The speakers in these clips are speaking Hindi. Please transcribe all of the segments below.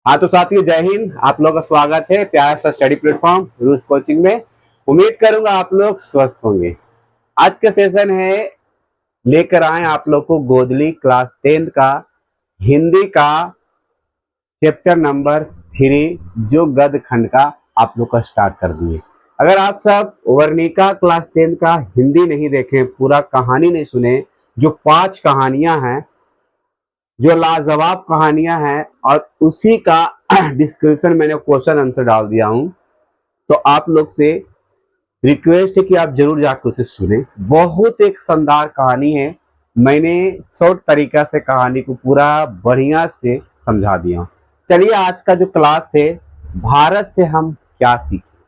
हाँ तो साथियों, जय हिंद। आप लोगों का स्वागत है प्यारा सा स्टडी प्लेटफॉर्म रूस कोचिंग में। उम्मीद करूंगा आप लोग स्वस्थ होंगे। आज का सेशन है, लेकर आए आप लोग को गोदली क्लास 10 का हिंदी का चैप्टर नंबर 3, जो गद खंड का आप लोग का स्टार्ट कर दिए। अगर आप सब वर्णिका क्लास 10 का हिंदी नहीं देखें, पूरा कहानी नहीं सुने, जो 5 कहानियां हैं, जो लाजवाब कहानियां हैं, और उसी का डिस्क्रिप्शन मैंने क्वेश्चन आंसर डाल दिया हूं, तो आप लोग से रिक्वेस्ट है कि आप जरूर जाकर उसे सुने। बहुत एक शानदार कहानी है। मैंने शॉर्ट तरीका से कहानी को पूरा बढ़िया से समझा दिया। चलिए, आज का जो क्लास है, भारत से हम क्या सीखें।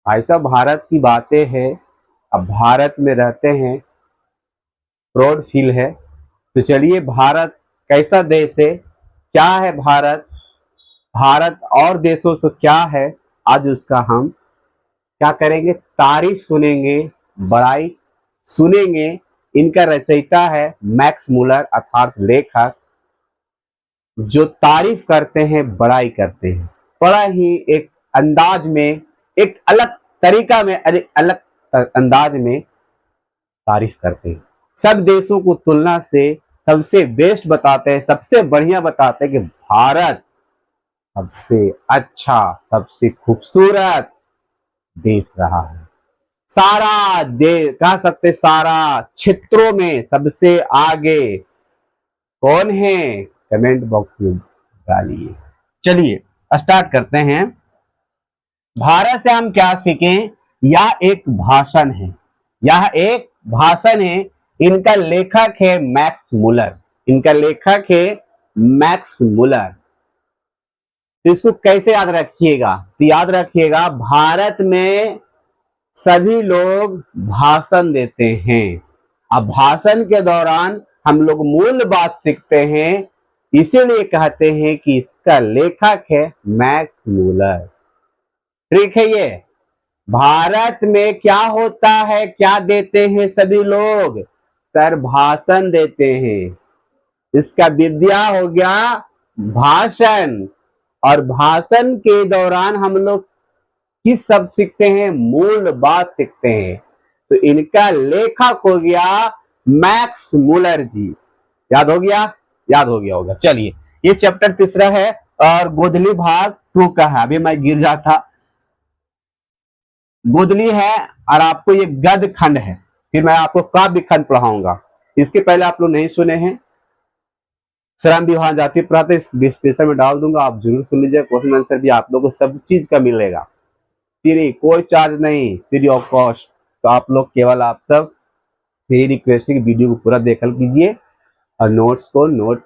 भाई साहब, भारत की बातें हैं। अब भारत में रहते हैं, प्राउड फील है। तो चलिए, भारत कैसा देश है, क्या है भारत, भारत और देशों से क्या है, आज उसका हम क्या करेंगे, तारीफ सुनेंगे, बड़ाई सुनेंगे। इनका रचयिता है मैक्स मुलर, अर्थात लेखक, जो तारीफ करते हैं, बड़ाई करते हैं, बड़ा ही एक अंदाज में, एक अलग तरीका में, अलग अंदाज में तारीफ करते हैं। सब देशों को तुलना से सबसे बेस्ट बताते हैं, सबसे बढ़िया बताते हैं कि भारत सबसे अच्छा, सबसे खूबसूरत देश रहा है। सारा देश कह सकते, सारा क्षेत्रों में सबसे आगे कौन है, कमेंट बॉक्स में डालिए। चलिए स्टार्ट करते हैं। भारत से हम क्या सीखें, यह एक भाषण है, यह एक भाषण है। इनका लेखक है मैक्स मुलर, इनका लेखक है मैक्स मुलर। तो इसको कैसे याद रखिएगा, तो याद रखिएगा, भारत में सभी लोग भाषण देते हैं। अब भाषण के दौरान हम लोग मूल बात सीखते हैं, इसीलिए कहते हैं कि इसका लेखक है मैक्स मुलर। ठीक है। ये भारत में क्या होता है, क्या देते हैं सभी लोग, सर भाषण देते हैं। इसका विद्या हो गया भाषण, और भाषण के दौरान हम लोग किस शब्द सीखते हैं, मूल बात सीखते हैं। तो इनका लेखक हो गया मैक्स मुलर जी। याद हो गया, याद हो गया होगा। चलिए, ये चैप्टर तीसरा है और गोदली भाग 2 का है। अभी मैं गिर जाता, गोदली है और आपको ये गद खंड है। फिर मैं आपको काव्य खंड पढ़ाऊंगा। इसके पहले आप लोग नहीं सुने हैं, श्रम विवाह जाति प्रथा इस डिस्क्रिप्शन में डाल दूंगा, आप जरूर सुन लीजिए। क्वेश्चन आंसर भी आप लोगों को सब चीज का मिलेगा, फ्री, कोई चार्ज नहीं, फ्री ऑफ कॉस्ट। तो आप लोग केवल आप सब फ्री रिक्वेस्ट की वीडियो को पूरा देखल कीजिए और नोट्स को नोट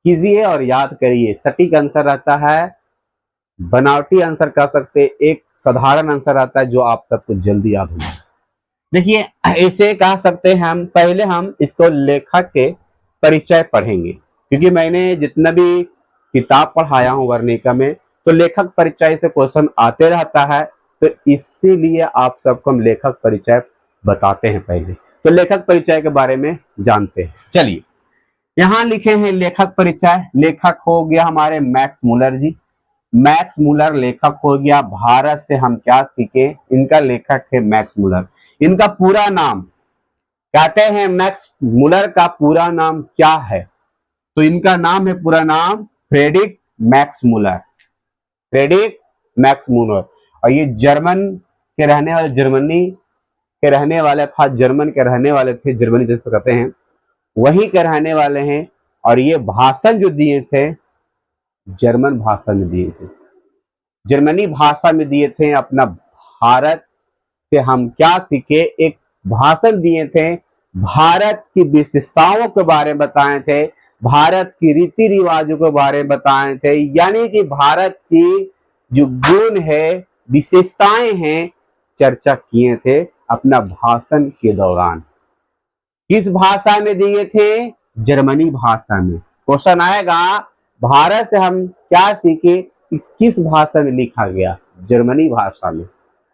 कीजिए और याद करिए। सटीक आंसर रहता है, बनावटी आंसर कह सकते, एक साधारण आंसर आता है जो आप सबको जल्दी याद हो जाए। देखिए, ऐसे कह सकते हैं हम, पहले हम इसको लेखक के परिचय पढ़ेंगे, क्योंकि मैंने जितना भी किताब पढ़ाया हूं वर्णिका में, तो लेखक परिचय से क्वेश्चन आते रहता है। तो इसीलिए आप सबको हम लेखक परिचय बताते हैं पहले। तो लेखक परिचय के बारे में जानते हैं। चलिए, यहां लिखे हैं लेखक परिचय। लेखक हो गया हमारे मैक्स मुलर जी। मैक्स मुलर लेखक हो गया। भारत से हम क्या सीखे, इनका लेखक है मैक्स मुलर। इनका पूरा नाम कहते हैं, मैक्स मुलर का पूरा नाम क्या है, तो इनका नाम है, पूरा नाम Friedrich Max Muller, Friedrich Max Muller. और ये जर्मन के रहने वाले, जर्मनी के रहने वाले था, जर्मन के रहने वाले थे, जर्मनी जिसको कहते हैं वहीं के रहने वाले हैं। और ये भाषण जो दिए थे, जर्मन भाषा में दिए थे, जर्मनी भाषा में दिए थे। अपना भारत से हम क्या सीखे, एक भाषण दिए थे, भारत की विशेषताओं के बारे में बताए थे, भारत की रीति रिवाजों के बारे में बताए थे। यानी कि भारत की जो गुण है, विशेषताएं हैं, चर्चा किए थे अपना भाषण के दौरान। किस भाषा में दिए थे, जर्मनी भाषा में। क्वेश्चन आएगा, भारत से हम क्या सीखे, कि किस भाषा में लिखा गया, जर्मनी भाषा में।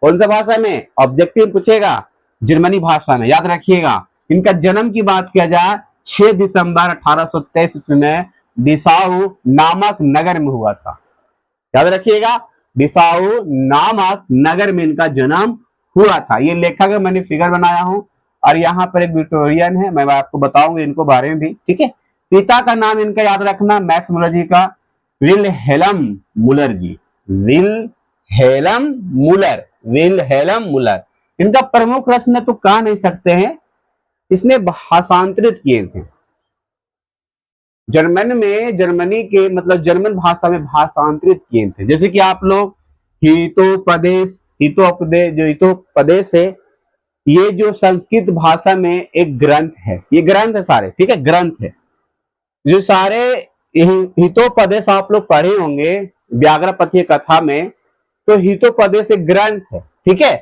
कौन सा भाषा में, ऑब्जेक्टिव पूछेगा, जर्मनी भाषा में। याद रखिएगा। इनका जन्म की बात किया जाए, 6 दिसंबर 1823 ईस्वी में बिसाऊ नामक नगर में हुआ था। याद रखिएगा, बिसाऊ नामक नगर में इनका जन्म हुआ था। ये लेखक मैंने फिगर बनाया हूं, और यहाँ पर एक विक्टोरियन है, मैं आपको बताऊंगा इनको बारे में भी, ठीक है। पिता का नाम इनका याद रखना, मैक्स मुलर जी का विल्हेल्म मुलर जी, विल्हेल्म मुलर, विल्हेल्म मुलर। इनका प्रमुख रचना तो कह नहीं सकते हैं, इसने भाषांतरित किए थे जर्मन में, जर्मनी के मतलब जर्मन भाषा में भाषांतरित किए थे। जैसे कि आप लोग हितोपदेश, हितोपदेश, जो हितोपदेश है, ये जो संस्कृत भाषा में एक ग्रंथ है, ये ग्रंथ है सारे, ठीक है, ग्रंथ है। जो सारे हितोपदेश आप लोग पढ़े होंगे व्याघ्रपथीय कथा में, तो हितोपदेश एक ग्रंथ है, ठीक है।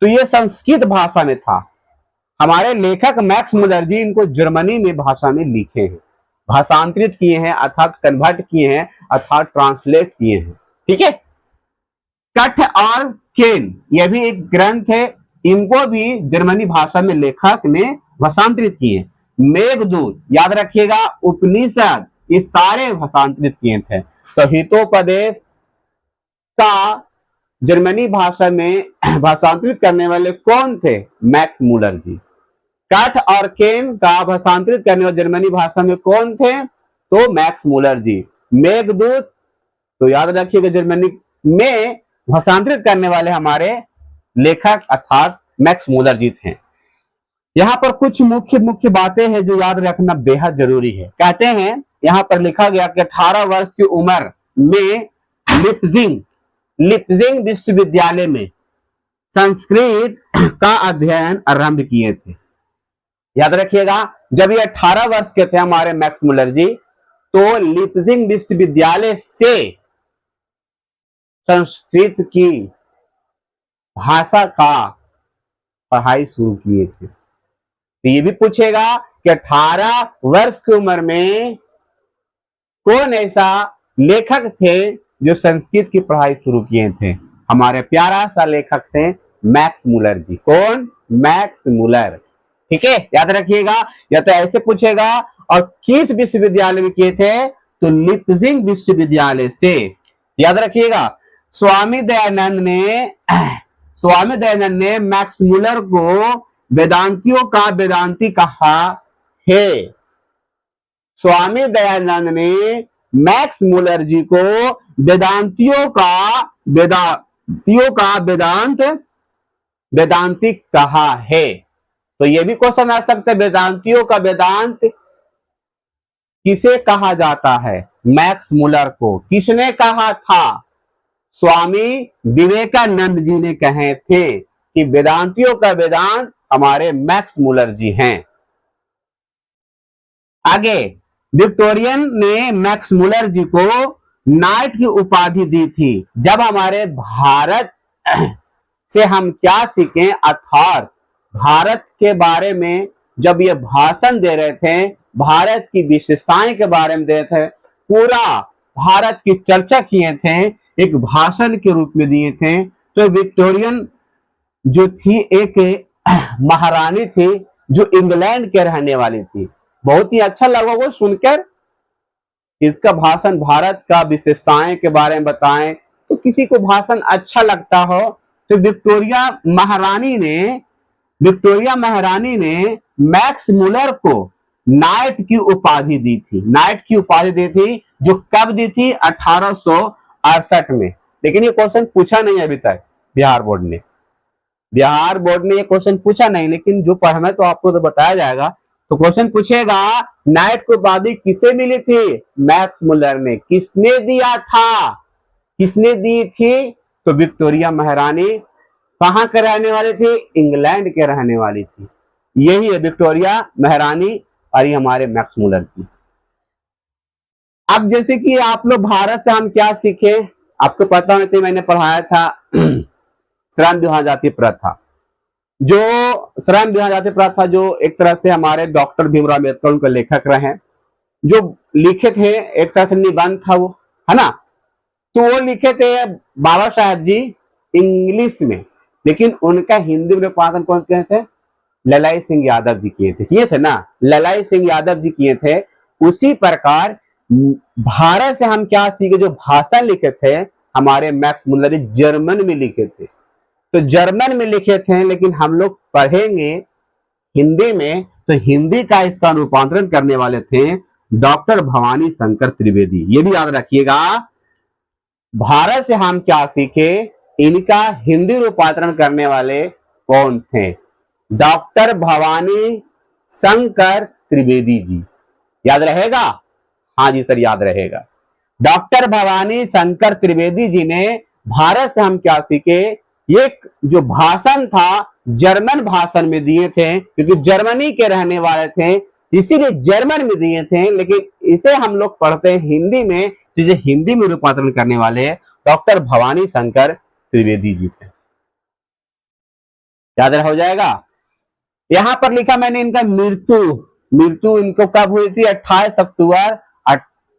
तो ये संस्कृत भाषा में था। हमारे लेखक मैक्स मुलर जी इनको जर्मनी में भाषा में लिखे हैं, भाषांतरित किए हैं, अर्थात कन्वर्ट किए हैं, अर्थात ट्रांसलेट किए हैं, ठीक है। कठ और केन, यह भी एक ग्रंथ है, इनको भी जर्मनी भाषा में लेखक ने भाषांतरित किए। मेघदूत, याद रखिएगा, उपनिषद, ये सारे भाषांतरित किए थे। तो हितोपदेश का जर्मनी भाषा में भाषांतरित करने वाले कौन थे? मैक्स मुलर जी। कठ और केन का भाषांतरित करने वाले जर्मनी भाषा में कौन थे? तो मैक्स मुलर जी। मेघदूत तो याद रखिएगा जर्मनी में भाषांतरित करने वाले हमारे लेखक अर्थात मैक्स मुलर जी थे। यहाँ पर कुछ मुख्य मुख्य बातें हैं जो याद रखना बेहद जरूरी है। कहते हैं यहाँ पर लिखा गया कि 18 वर्ष की उम्र में लिप्जिंग विश्वविद्यालय में संस्कृत का अध्ययन आरंभ किए थे। याद रखिएगा, जब ये 18 वर्ष के थे हमारे मैक्स मुलर जी, तो लिप्जिंग विश्वविद्यालय से संस्कृत की भाषा का पढ़ाई शुरू किए थे। तो ये भी पूछेगा कि 18 वर्ष की उम्र में कौन ऐसा लेखक थे जो संस्कृत की पढ़ाई शुरू किए थे? हमारे प्यारा सा लेखक थे मैक्स मुलर जी। कौन? मैक्स मुलर, ठीक है, याद रखिएगा। या तो ऐसे पूछेगा और किस विश्वविद्यालय में किए थे? तो लिप्जिंग विश्वविद्यालय से। याद रखिएगा, स्वामी दयानंद ने मैक्स मुलर को वेदांतियों का वेदांती कहा है। स्वामी दयानंद ने मैक्स मुलर जी को वेदांतियों का वेदांती कहा है। तो यह भी क्वेश्चन आ सकता है, वेदांतियों का वेदांत किसे कहा जाता है? मैक्स मुलर को। किसने कहा था? स्वामी विवेकानंद जी ने कहे थे कि वेदांतियों का वेदांत हमारे मैक्स मुलर जी हैं। आगे, विक्टोरियन ने मैक्स मुलर जी को नाइट की उपाधि दी थी। जब हमारे भारत से हम क्या सीखें, अर्थात भारत के बारे में जब ये भाषण दे रहे थे, भारत की विशेषताएं के बारे में दे रहे थे, पूरा भारत की चर्चा किए थे, एक भाषण के रूप में दिए थे। तो विक्टोरियन जो थी एक महारानी थी जो इंग्लैंड के रहने वाली थी। बहुत ही अच्छा लगा वो सुनकर, इसका भाषण भारत का विशेषताएं के बारे में बताएं। तो किसी को भाषण अच्छा लगता हो तो विक्टोरिया महारानी ने मैक्स मुलर को नाइट की उपाधि दी थी। नाइट की उपाधि दी थी, जो कब दी थी? 1868 में। लेकिन ये क्वेश्चन पूछा नहीं अभी तक बिहार बोर्ड ने ये क्वेश्चन पूछा नहीं, लेकिन जो पढ़ना तो आपको तो बताया जाएगा। तो क्वेश्चन पूछेगा, नाइट की उपाधि किसे मिली थी? मैक्स मुलर ने। किसने दिया था? किसने दी थी? तो विक्टोरिया महारानी। कहां के रहने वाली थी? इंग्लैंड के रहने वाली थी। यही है विक्टोरिया महारानी और ये हमारे मैक्स मुलर जी। अब जैसे कि आप लोग भारत से हम क्या सीखे, आपको पता होना चाहिए, मैंने पढ़ाया था श्रम विवाह जाति प्रथा। जो श्रम विवाह जाति प्रथा जो एक तरह से हमारे डॉक्टर भीमराव अम्बेडकर उनके लेखक रहे, जो लिखे थे, एक तरह से निबंध था वो, है ना। तो वो लिखे थे बाबा साहेब जी इंग्लिश में, लेकिन उनका हिंदी में रूपांतरण कौन किए थे? ललाई सिंह यादव जी किए थे ना। ललाई सिंह यादव जी किए थे। उसी प्रकार भारत से हम क्या सीखे, जो भाषण लिखे थे हमारे मैक्स मुलर जर्मन में लिखे थे, तो जर्मन में लिखे थे, लेकिन हम लोग पढ़ेंगे हिंदी में, तो हिंदी का इसका रूपांतरण करने वाले थे डॉक्टर भवानी शंकर त्रिवेदी। ये भी याद रखिएगा, भारत से हम क्या सीखे, इनका हिंदी रूपांतरण करने वाले कौन थे, डॉक्टर भवानी शंकर त्रिवेदी जी। याद रहेगा? हाँ जी सर, याद रहेगा। डॉक्टर भवानी शंकर त्रिवेदी जी ने भारत से हम क्या सीखे, ये जो भाषण था जर्मन भाषण में दिए थे, क्योंकि जर्मनी के रहने वाले थे इसीलिए जर्मन में दिए थे, लेकिन इसे हम लोग पढ़ते हैं हिंदी में, जिसे हिंदी में रूपांतरण करने वाले डॉक्टर भवानी शंकर त्रिवेदी जी थे। याद हो जाएगा। यहां पर लिखा मैंने इनका मृत्यु इनको कब हुई थी, 28 अक्टूबर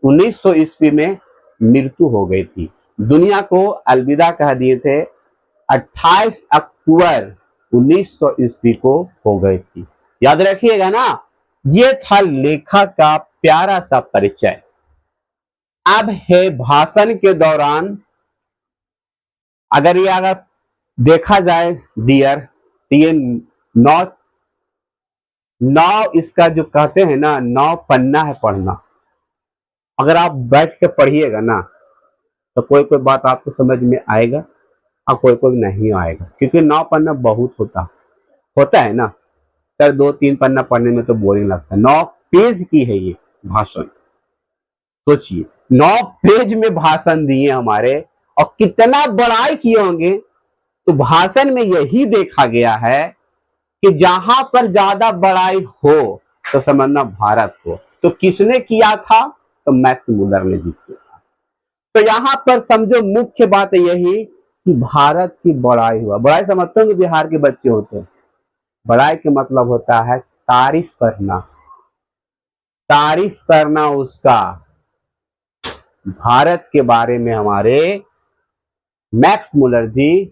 1900 ईस्वी में मृत्यु हो गई थी। दुनिया को अलविदा कह दिए थे 28 अक्टूबर 1900 ईस्वी को हो गई थी। याद रखिएगा ना। ये था लेखक का प्यारा सा परिचय। अब है भाषण के दौरान, अगर देखा जाए डियर, तो ये नौ इसका जो कहते हैं ना, 9 पन्ना है पढ़ना। अगर आप बैठ के पढ़िएगा ना, तो कोई कोई बात आपको समझ में आएगा और कोई कोई नहीं आएगा, क्योंकि 9 पन्ना बहुत होता है ना सर। 2-3 पन्ना पढ़ने में तो बोरिंग लगता है। 9 पेज की है ये भाषण। सोचिए, 9 पेज में भाषण दिए हमारे, और कितना बड़ाई किए होंगे। तो भाषण में यही देखा गया है कि जहां पर ज्यादा बड़ाई हो तो समझना भारत को। तो किसने किया था, तो मैक्स मुलर ने जी किया था। तो यहां पर समझो मुख्य बात यही कि भारत की बड़ाई हुआ। बड़ाई समझते हो, बिहार के बच्चे होते हैं। बड़ाई के मतलब होता है तारीफ करना उसका। भारत के बारे में हमारे मैक्स मुलर जी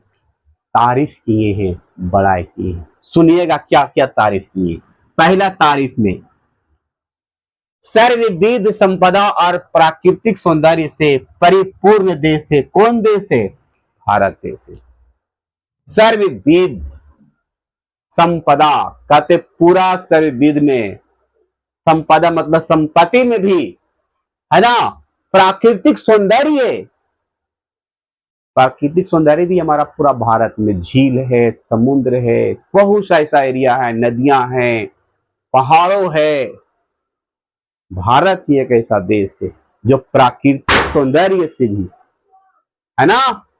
तारीफ किए हैं, बड़ाई की है। सुनिएगा क्या क्या तारीफ किए। पहला तारीफ में, सर्वविध संपदा और प्राकृतिक सौंदर्य से परिपूर्ण देश है। कौन देश है? भारत देश है। सर्वविध संपदा कहते पूरा सर्वविध में, संपदा मतलब संपत्ति में भी है ना, प्राकृतिक सौंदर्य भी हमारा पूरा भारत में, झील है, समुद्र है, बहुत सा ऐसा एरिया है, नदियां हैं, पहाड़ों है। भारत ही एक ऐसा देश है जो प्राकृतिक सौंदर्य से भी है ना,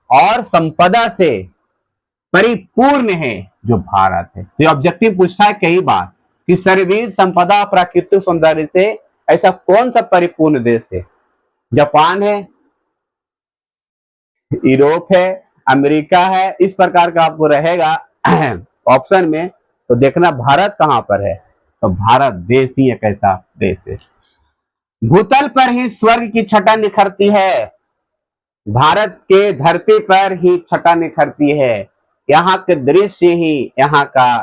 और संपदा से परिपूर्ण है जो भारत है। तो ऑब्जेक्टिव पूछता है कई बार कि सर्वविध संपदा प्राकृतिक सौंदर्य से ऐसा कौन सा परिपूर्ण देश है? जापान है, यूरोप है, अमेरिका है, इस प्रकार का आपको रहेगा ऑप्शन में। तो देखना भारत कहां पर है, तो भारत देश ही एक ऐसा देश है। भूतल पर ही स्वर्ग की छटा निखरती है। भारत के धरती पर ही छटा निखरती है। यहाँ के दृश्य ही, यहाँ का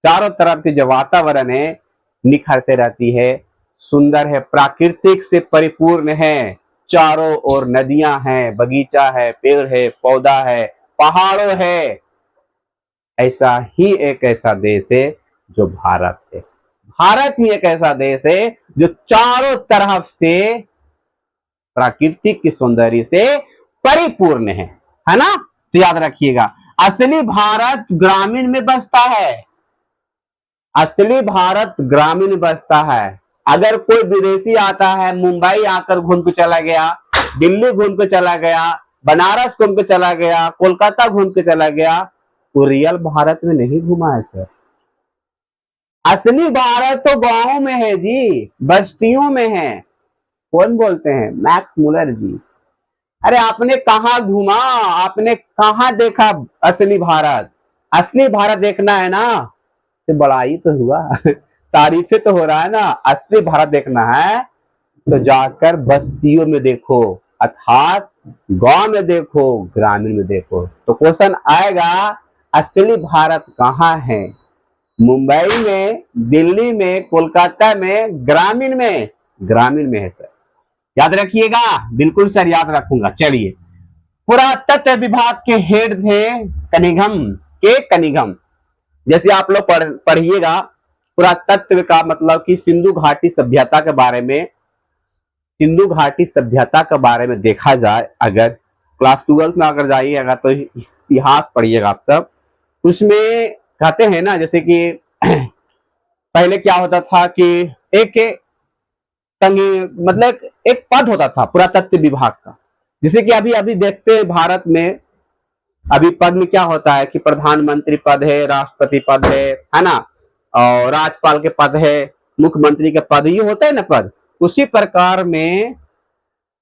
चारों तरफ की जो वातावरण है निखरते रहती है, सुंदर है, प्राकृतिक से परिपूर्ण है। चारों ओर नदियां हैं, बगीचा है, पेड़ है, पौधा है, पहाड़ों है। ऐसा ही एक ऐसा देश है जो भारत है। भारत ही एक ऐसा देश है जो चारों तरफ से प्राकृतिक की सौंदर्य से परिपूर्ण है ना। तो याद रखिएगा, असली भारत ग्रामीण में बसता है। असली भारत ग्रामीण में बसता है। अगर कोई विदेशी आता है, मुंबई आकर घूम के चला गया, दिल्ली घूम के चला गया, बनारस घूम के चला गया, कोलकाता घूम के चला गया, तो रियल भारत में नहीं घुमा है सर। असली भारत तो गांव में है जी, बस्तियों में है। कौन बोलते हैं? मैक्स मुलर जी। अरे आपने कहा घुमा, आपने कहा देखा असली भारत? असली भारत देखना है ना, तो बड़ाई तो हुआ तारीफें तो हो रहा है ना। असली भारत देखना है तो जाकर बस्तियों में देखो, अर्थात गांव में देखो, ग्रामीण में देखो। तो क्वेश्चन आएगा, असली भारत कहाँ है? मुंबई में, दिल्ली में, कोलकाता में, ग्रामीण में? ग्रामीण में है सर। याद रखिएगा, बिल्कुल सर याद रखूंगा। चलिए, पुरातत्व विभाग के हेड थे कनिघम के कनिघम। जैसे आप लोग पढ़िएगा, पुरातत्व का मतलब कि सिंधु घाटी सभ्यता के बारे में, सिंधु घाटी सभ्यता के बारे में देखा जाए, अगर क्लास 12 में अगर जाइएगा तो इतिहास पढ़िएगा आप सब, उसमें कहते हैं ना, जैसे कि पहले क्या होता था कि एक मतलब एक पद होता था पुरातत्व विभाग का। जैसे कि अभी अभी देखते हैं भारत में, अभी पद में क्या होता है कि प्रधानमंत्री पद है, राष्ट्रपति पद है ना, और राज्यपाल के पद है, मुख्यमंत्री के पद, ये होता है ना पद। उसी प्रकार में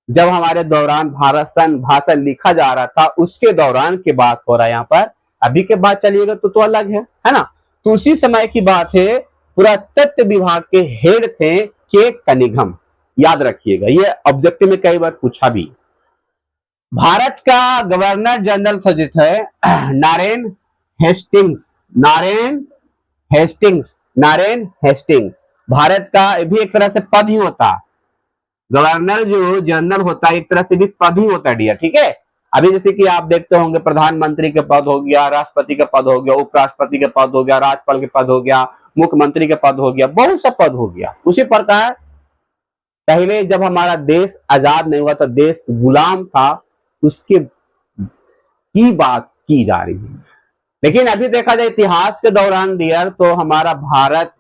जब हमारे दौरान भाषण लिखा जा रहा था, उसके दौरान की बात हो रहा है यहाँ पर। अभी के बात चलिएगा तो अलग है ना। तो उसी समय की बात है, पुरातत्व विभाग के हेड थे के कनिघम। याद रखिएगा, ये ऑब्जेक्टिव में कई बार पूछा भी। भारत का गवर्नर जनरल जो थे नारायण हेस्टिंग्स, नारायण हेस्टिंग। भारत का भी एक तरह से पद ही होता, गवर्नर जो जनरल होता है एक तरह से भी पद ही होता है डियर, ठीक है। अभी जैसे कि आप देखते होंगे प्रधानमंत्री के पद हो गया, राष्ट्रपति का पद हो गया, उपराष्ट्रपति के पद हो गया, राज्यपाल के पद हो गया, मुख्यमंत्री के पद हो गया, बहुत सा पद हो गया। उसी प्रकार पहले जब हमारा देश आजाद नहीं हुआ था, देश गुलाम था, उसके की बात की जा रही है। लेकिन अभी देखा जाए इतिहास के दौरान डियर, तो हमारा भारत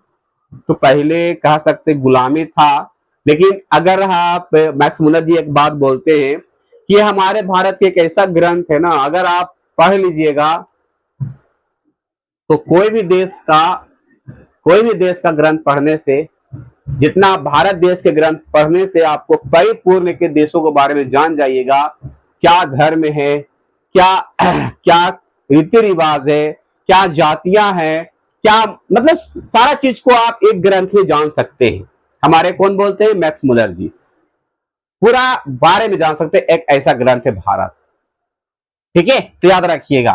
तो पहले कह सकते गुलामी था। लेकिन अगर आप मैक्स मुलर जी एक बात बोलते हैं कि हमारे भारत के एक ऐसा ग्रंथ है ना, अगर आप पढ़ लीजिएगा तो कोई भी देश का ग्रंथ पढ़ने से, जितना भारत देश के ग्रंथ पढ़ने से आपको परिपूर्ण के देशों के बारे में जान जाइएगा, क्या धर्म है, क्या क्या रीति रिवाज है, क्या जातियां हैं, क्या मतलब सारा चीज को आप एक ग्रंथ में जान सकते हैं। हमारे कौन बोलते हैं, मैक्स मुलर जी, पूरा बारे में जान सकते हैं। एक ऐसा ग्रंथ है भारत, ठीक है, तो याद रखिएगा।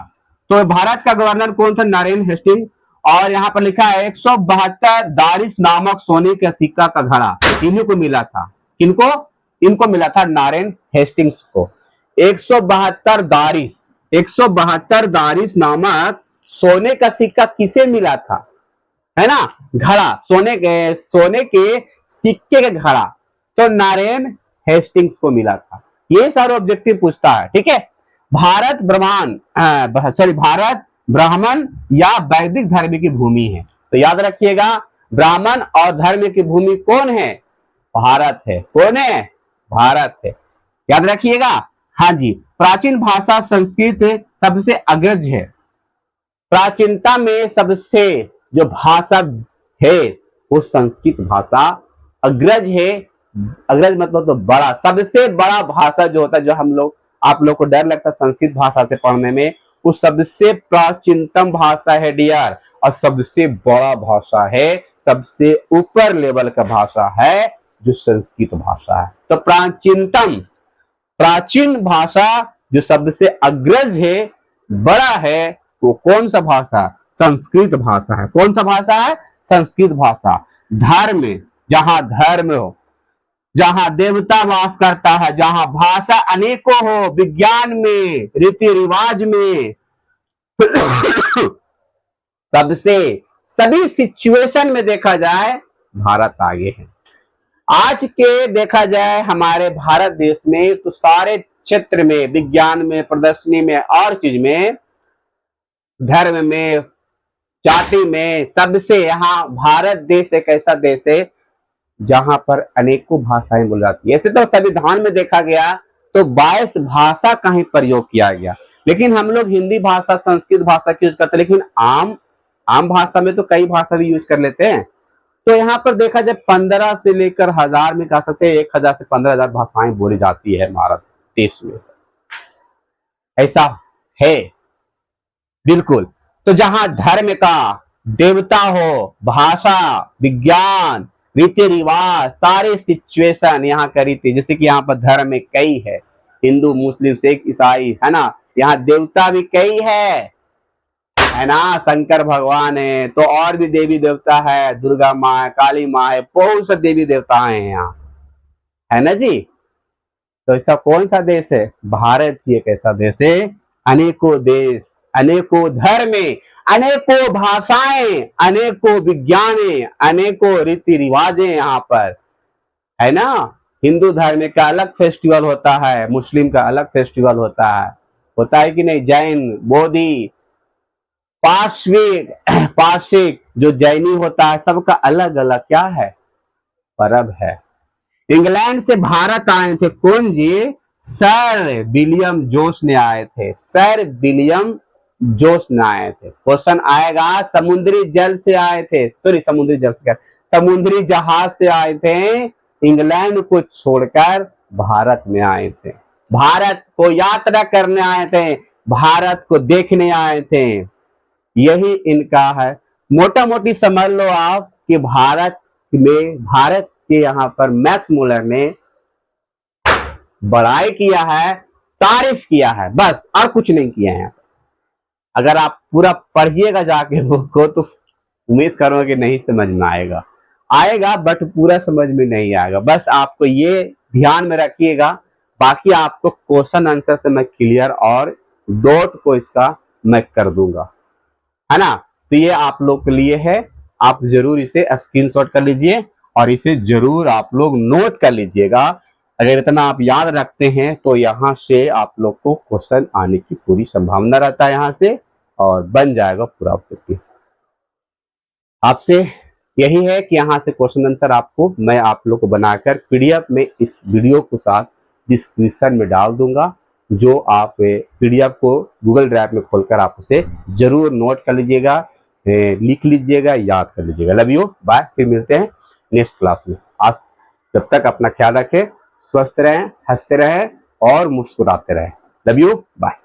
तो भारत का गवर्नर कौन था, नारायण हेस्टिंग। और यहाँ पर लिखा है 172 दारिस नामक सोने के सिक्का का घड़ा इन्हीं को मिला था। किनको, इनको मिला था नारायण हेस्टिंग्स को। 172 दारिस नामक सोने का सिक्का किसे मिला था, है ना, घड़ा, सोने के सिक्के का घड़ा, तो नारायण हेस्टिंग्स को मिला था। ये सारे ऑब्जेक्टिव पूछता है, ठीक है। भारत ब्राह्मण या वैदिक धर्म की भूमि है, तो याद रखिएगा, ब्राह्मण और धर्म की भूमि कौन है, भारत है। कौन है, भारत है, याद रखिएगा। हाँ जी, प्राचीन भाषा संस्कृत सबसे अग्रज है। प्राचीनता में सबसे जो भाषा है वो संस्कृत भाषा अग्रज है। अग्रज मतलब तो बड़ा, सबसे बड़ा भाषा जो होता है, जो हम लोग आप लोग को डर लगता है संस्कृत भाषा से पढ़ने में, वो सबसे प्राचीनतम भाषा है डियर, और सबसे बड़ा भाषा है, सबसे ऊपर लेवल का भाषा है जो संस्कृत भाषा है। तो प्राचीन भाषा जो सबसे अग्रज है, बड़ा है, वो कौन सा भाषा, संस्कृत भाषा है। कौन सा भाषा है, संस्कृत भाषा। धर्म, जहां धर्म हो, जहां देवता वास करता है, जहां भाषा अनेकों हो, विज्ञान में, रीति रिवाज में सबसे सभी सिचुएशन में देखा जाए भारत आगे है। आज के देखा जाए हमारे भारत देश में तो सारे क्षेत्र में, विज्ञान में, प्रदर्शनी में, और चीज में, धर्म में, जाति में, सबसे यहाँ भारत देश एक ऐसा देश है जहां पर अनेकों भाषाएं बोली जाती है। ऐसे तो संविधान में देखा गया तो 22 भाषा का ही प्रयोग किया गया, लेकिन हम लोग हिंदी भाषा, संस्कृत भाषा की यूज करते हैं, लेकिन आम भाषा में तो कई भाषा भी यूज कर लेते हैं। तो यहाँ पर देखा जाए 15 से लेकर 1000 में कह सकते हैं 1000 से 15,000 भाषाएं बोली जाती है भारत देश में, ऐसा है बिल्कुल। तो जहां धर्म का, देवता हो, भाषा, विज्ञान, रीति रिवाज, सारे सिचुएशन यहाँ का रीति, जैसे कि यहाँ पर धर्म में कई है, हिंदू, मुस्लिम, सिख, ईसाई, है ना। यहाँ देवता भी कई है ना, शंकर भगवान है, तो और भी देवी देवता है, दुर्गा माँ है, काली माँ है, बहुत से देवी देवता है यहाँ, है ना जी। तो ऐसा कौन सा देश है? भारत ही एक ऐसा देश है, अनेकों देश, अनेकों धर्म, अनेकों भाषाएं, अनेकों विज्ञाने, अनेकों रीति रिवाजें यहाँ पर है ना। हिंदू धर्म का अलग फेस्टिवल होता है, मुस्लिम का अलग फेस्टिवल होता है कि नहीं? जैन, बोधि, पार्श्विक पार्शिक जो जैनी होता है, सबका अलग अलग क्या है? पर्व है। इंग्लैंड से भारत आए थे कौन जी? सर विलियम जोन्स ने आए थे, सर विलियम जोन्स ने आए थे। क्वेश्चन आएगा, समुद्री जल से आए थे, सॉरी समुद्री जल से, समुद्री जहाज से आए थे, इंग्लैंड को छोड़कर भारत में आए थे, भारत को यात्रा करने आए थे, भारत को देखने आए थे। यही इनका है। मोटा मोटी समझ लो आप कि भारत के यहाँ पर मैक्स मुलर ने बड़ाई किया है, तारीफ किया है, बस और कुछ नहीं किया है। अगर आप पूरा पढ़िएगा जाके बुक को तो उम्मीद करो कि नहीं समझ में आएगा बट पूरा समझ में नहीं आएगा। बस आपको ये ध्यान में रखिएगा, बाकी आपको क्वेश्चन आंसर से मैं क्लियर और डॉट को इसका मैं कर दूंगा, है ना। तो ये आप लोग के लिए है, आप जरूर इसे स्क्रीनशॉट कर लीजिए और इसे जरूर आप लोग नोट कर लीजिएगा। अगर इतना आप याद रखते हैं तो यहाँ से आप लोग को क्वेश्चन आने की पूरी संभावना रहता है यहाँ से, और बन जाएगा पूरा ऑब्जेक्टिव। आपसे यही है कि यहाँ से क्वेश्चन आंसर आपको मैं आप लोग को बनाकर पीडीएफ में इस वीडियो के साथ डिस्क्रिप्शन में डाल दूंगा, जो आप पीडीएफ को गूगल ड्राइव में खोलकर आप उसे जरूर नोट कर लीजिएगा, लिख लीजिएगा, याद कर लीजिएगा। लव यू, बाय, फिर मिलते हैं नेक्स्ट क्लास में। आज जब तक अपना ख्याल रखें, स्वस्थ रहें, हंसते रहें और मुस्कुराते रहें। Love you, bye.